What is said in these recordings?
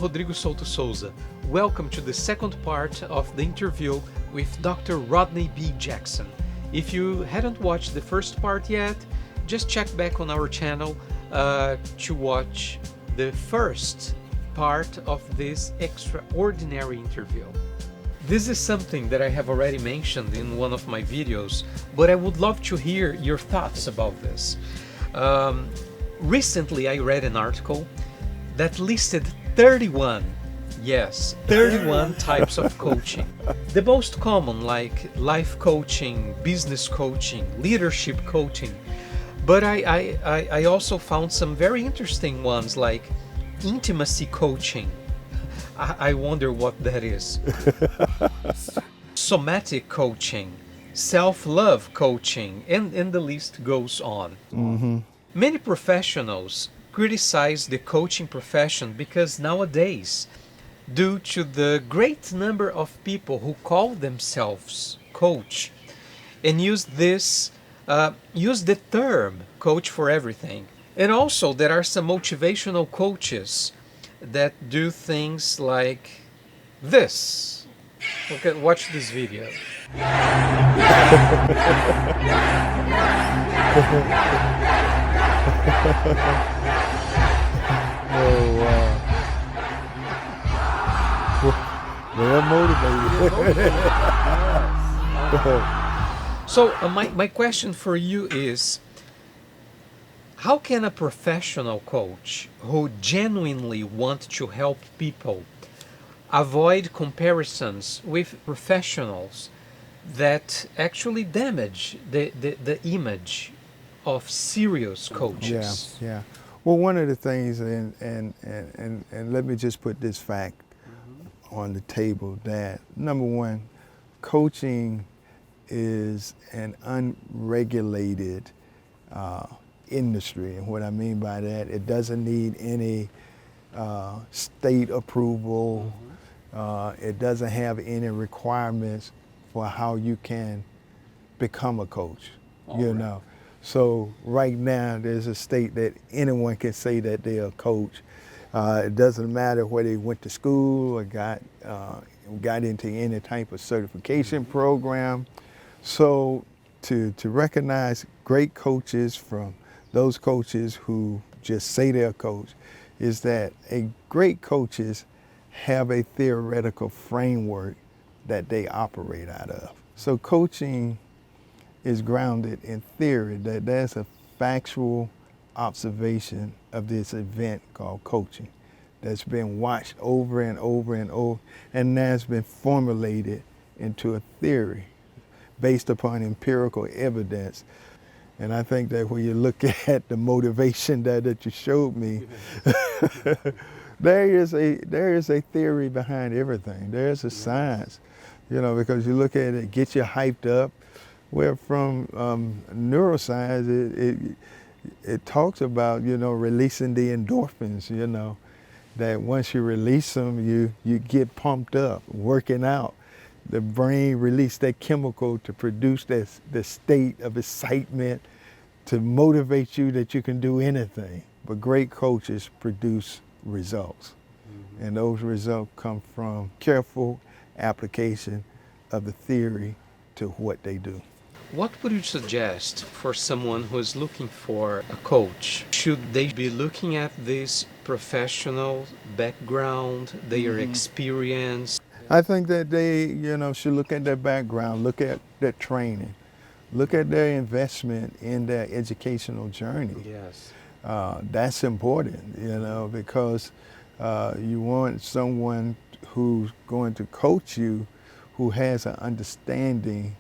Rodrigo Souto Souza. Welcome to the second part of the interview with Dr. Rodney B. Jackson. If you hadn't watched the first part yet, just check back on our channel to watch the first part of this extraordinary interview. This is something that I have already mentioned in one of my videos, but I would love to hear your thoughts about this. Recently, I read an article that listed 31 types of coaching. The most common, like life coaching, business coaching, leadership coaching. But I also found some very interesting ones like intimacy coaching. I wonder what that is. Somatic coaching, self-love coaching, and the list goes on. Mm-hmm. Many professionals criticize the coaching profession because nowadays, due to the great number of people who call themselves coach and use the term coach for everything. And also there are some motivational coaches that do things like this. Okay, watch this video. Oh, wow. They're motivated. So my question for you is, how can a professional coach who genuinely wants to help people avoid comparisons with professionals that actually damage the image of serious coaches? Yeah. Well, one of the things, and let me just put this fact on the table, that number one, coaching is an unregulated industry. And what I mean by that, it doesn't need any state approval. It doesn't have any requirements for how you can become a coach, you know. So right now there's a state that anyone can say that they're a coach. It doesn't matter whether they went to school or got into any type of certification program. So to recognize great coaches from those coaches who just say they're a coach is that great coaches have a theoretical framework that they operate out of. So coaching is grounded in theory, that there's a factual observation of this event called coaching that's been watched over and over and over, and that's been formulated into a theory based upon empirical evidence. And I think that when you look at the motivation that you showed me, there is a theory behind everything. There's a science, you know, because you look at it, get you hyped up. Where from neuroscience, it talks about, you know, releasing the endorphins, you know, that once you release them, you get pumped up, working out. The brain releases that chemical to produce the state of excitement to motivate you that you can do anything. But great coaches produce results. And those results come from careful application of the theory to what they do. What would you suggest for someone who is looking for a coach? Should they be looking at this professional background, their experience? I think that they, you know, should look at their background, look at their training, look at their investment in their educational journey. Yes. That's important, you know, because you want someone who's going to coach you who has an understanding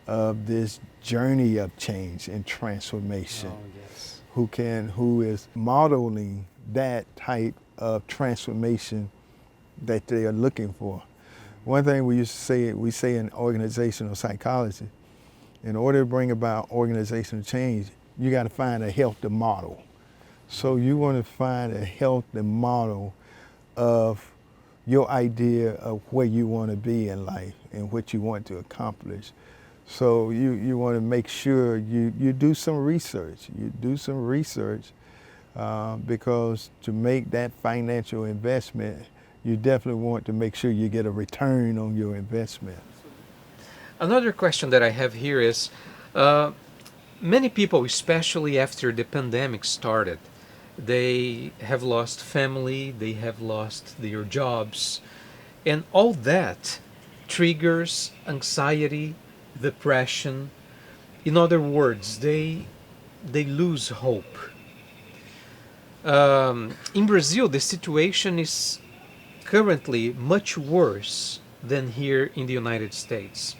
of this journey of change and transformation. Who is modeling that type of transformation that they are looking for. One thing we say in organizational psychology, in order to bring about organizational change, you got to find a healthy model. So you want to find a healthy model of your idea of where you want to be in life and what you want to accomplish. So you want to make sure you do some research. Because to make that financial investment, you definitely want to make sure you get a return on your investment. Another question that I have here is, uh, many people, especially after the pandemic started, they have lost family, they have lost their jobs, and all that triggers anxiety, depression. In other words, they lose hope. In Brazil, the situation is currently much worse than here in the United States.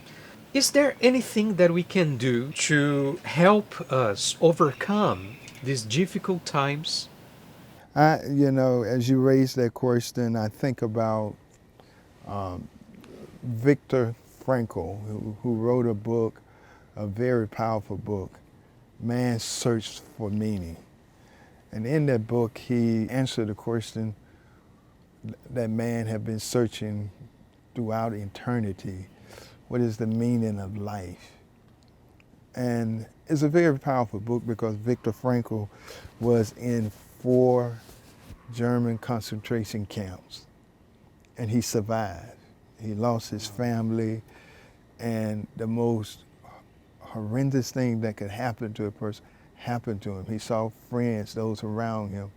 Is there anything that we can do to help us overcome these difficult times? As you raise that question, I think about Viktor Frankl, who wrote a book, a very powerful book, Man's Search for Meaning. And in that book, he answered the question that man had been searching throughout eternity. What is the meaning of life? And it's a very powerful book because Viktor Frankl was in 4 German concentration camps, and he survived. He lost his family, and the most horrendous thing that could happen to a person happened to him. He saw friends, those around him,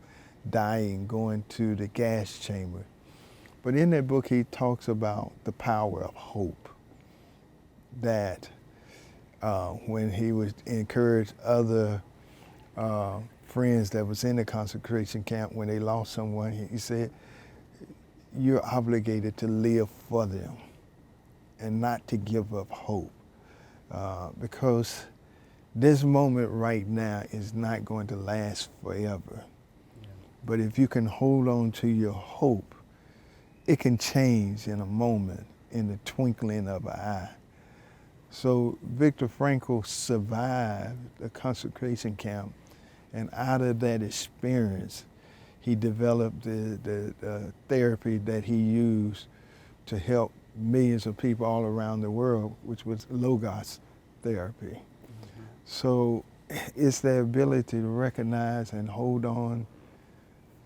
dying, going to the gas chamber. But in that book, he talks about the power of hope, that when he would encourage other friends that was in the concentration camp, when they lost someone, he said, you're obligated to live for them and not to give up hope. Because this moment right now is not going to last forever. Yeah. But if you can hold on to your hope, it can change in a moment, in the twinkling of an eye. So Viktor Frankl survived the concentration camp, and out of that experience, he developed the therapy that he used to help millions of people all around the world, which was Logos therapy. Mm-hmm. So it's the ability to recognize and hold on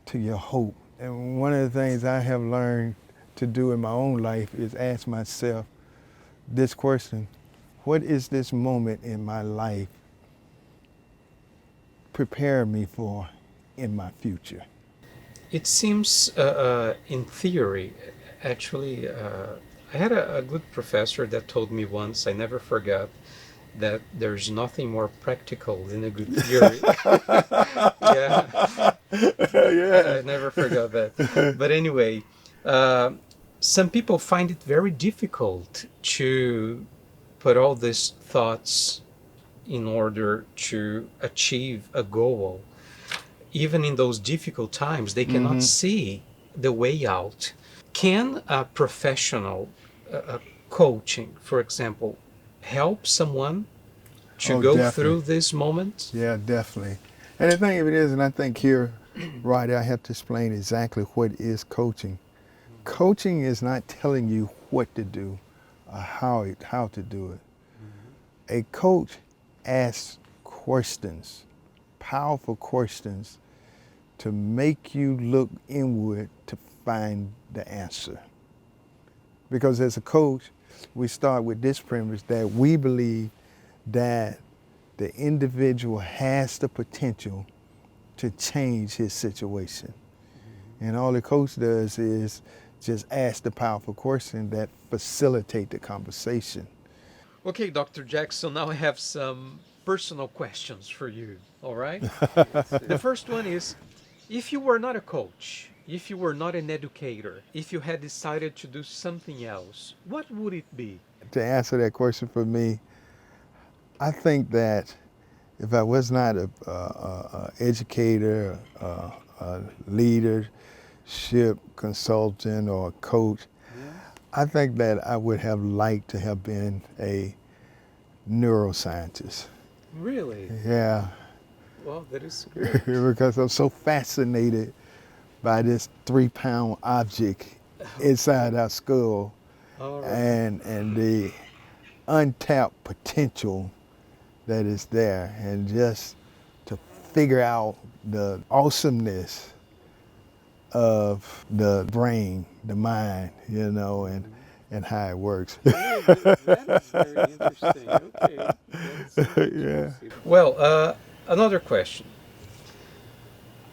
to your hope. And one of the things I have learned to do in my own life is ask myself this question: what is this moment in my life prepare me for in my future? It seems, in theory, actually, I had a good professor that told me once, I never forgot, that there's nothing more practical than a good theory. Yeah. Yeah. I never forgot that. But anyway, some people find it very difficult to put all these thoughts in order to achieve a goal. Even in those difficult times, they cannot Mm-hmm. see the way out. Can a professional coaching, for example, help someone to go Definitely through this moment? Yeah, definitely. And the thing of it is, and I think here, right, I have to explain exactly what is coaching. Coaching is not telling you what to do or how to do it. Mm-hmm. A coach asks questions, powerful questions, to make you look inward to find the answer. Because as a coach, we start with this premise that we believe that the individual has the potential to change his situation. Mm-hmm. And all the coach does is just ask the powerful question that facilitate the conversation. Okay, Dr. Jackson, now I have some personal questions for you, all right? The first one is, if you were not a coach, if you were not an educator, if you had decided to do something else, what would it be? To answer that question for me, I think that if I was not a educator, a leadership consultant, or a coach, I think that I would have liked to have been a neuroscientist. Really? Yeah. Well, that is great. Because I'm so fascinated by this 3-pound object inside our skull. All right. and the untapped potential that is there, and just to figure out the awesomeness of the brain, the mind, you know, and how it works. That is very interesting. Okay. Yeah. Well, another question.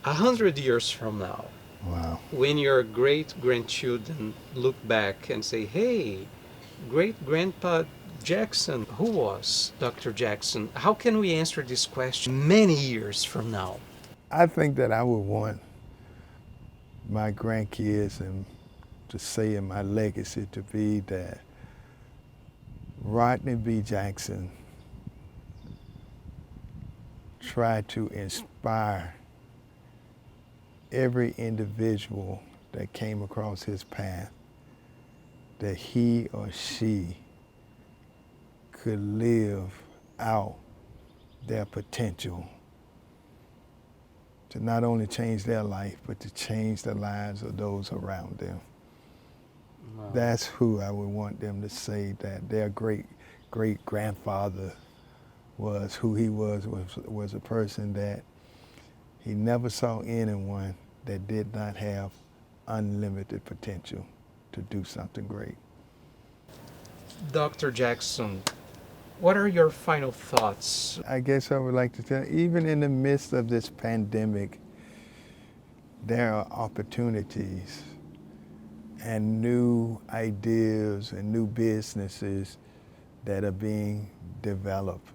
100 years from now, Wow. when your great-grandchildren look back and say, hey, great-grandpa Jackson, who was Dr. Jackson? How can we answer this question many years from now? I think that I would want my grandkids and to say in my legacy to be that Rodney B. Jackson tried to inspire every individual that came across his path that he or she could live out their potential to not only change their life, but to change the lives of those around them. Wow. That's who I would want them to say that their great-grandfather was, who he was a person that he never saw anyone that did not have unlimited potential to do something great. Dr. Jackson, what are your final thoughts? I guess I would like to tell, even in the midst of this pandemic, there are opportunities and new ideas and new businesses that are being developed.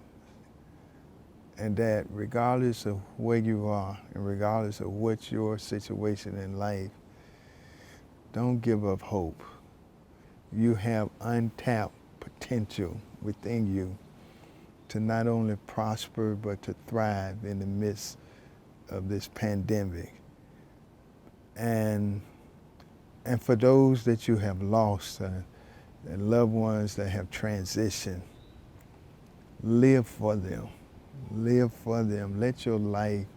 And that regardless of where you are and regardless of what's your situation in life, don't give up hope. You have untapped potential within you to not only prosper but to thrive in the midst of this pandemic. And for those that you have lost and loved ones that have transitioned, live for them. Live for them. Let your life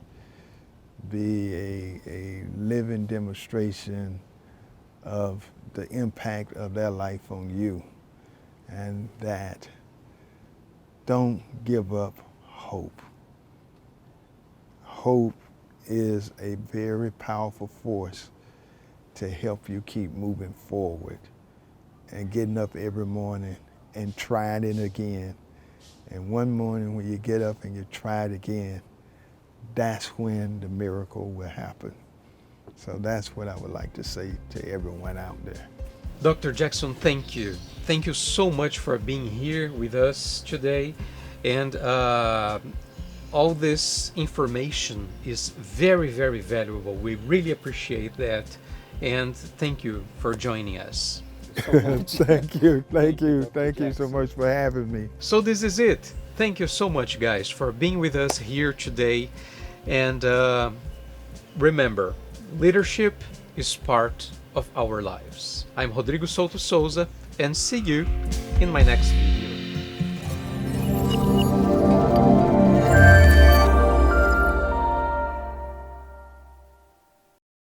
be a living demonstration of the impact of their life on you. And that don't give up hope. Hope is a very powerful force to help you keep moving forward and getting up every morning and trying it again. And one morning when you get up and you try it again, that's when the miracle will happen. So that's what I would like to say to everyone out there. Dr. Jackson, thank you. Thank you so much for being here with us today. And all this information is very, very valuable. We really appreciate that. And thank you for joining us. Thank you so much for having me. So this is it. Thank you so much, guys, for being with us here today. And remember, leadership is part of our lives. I'm Rodrigo Souto Souza, and see you in my next video.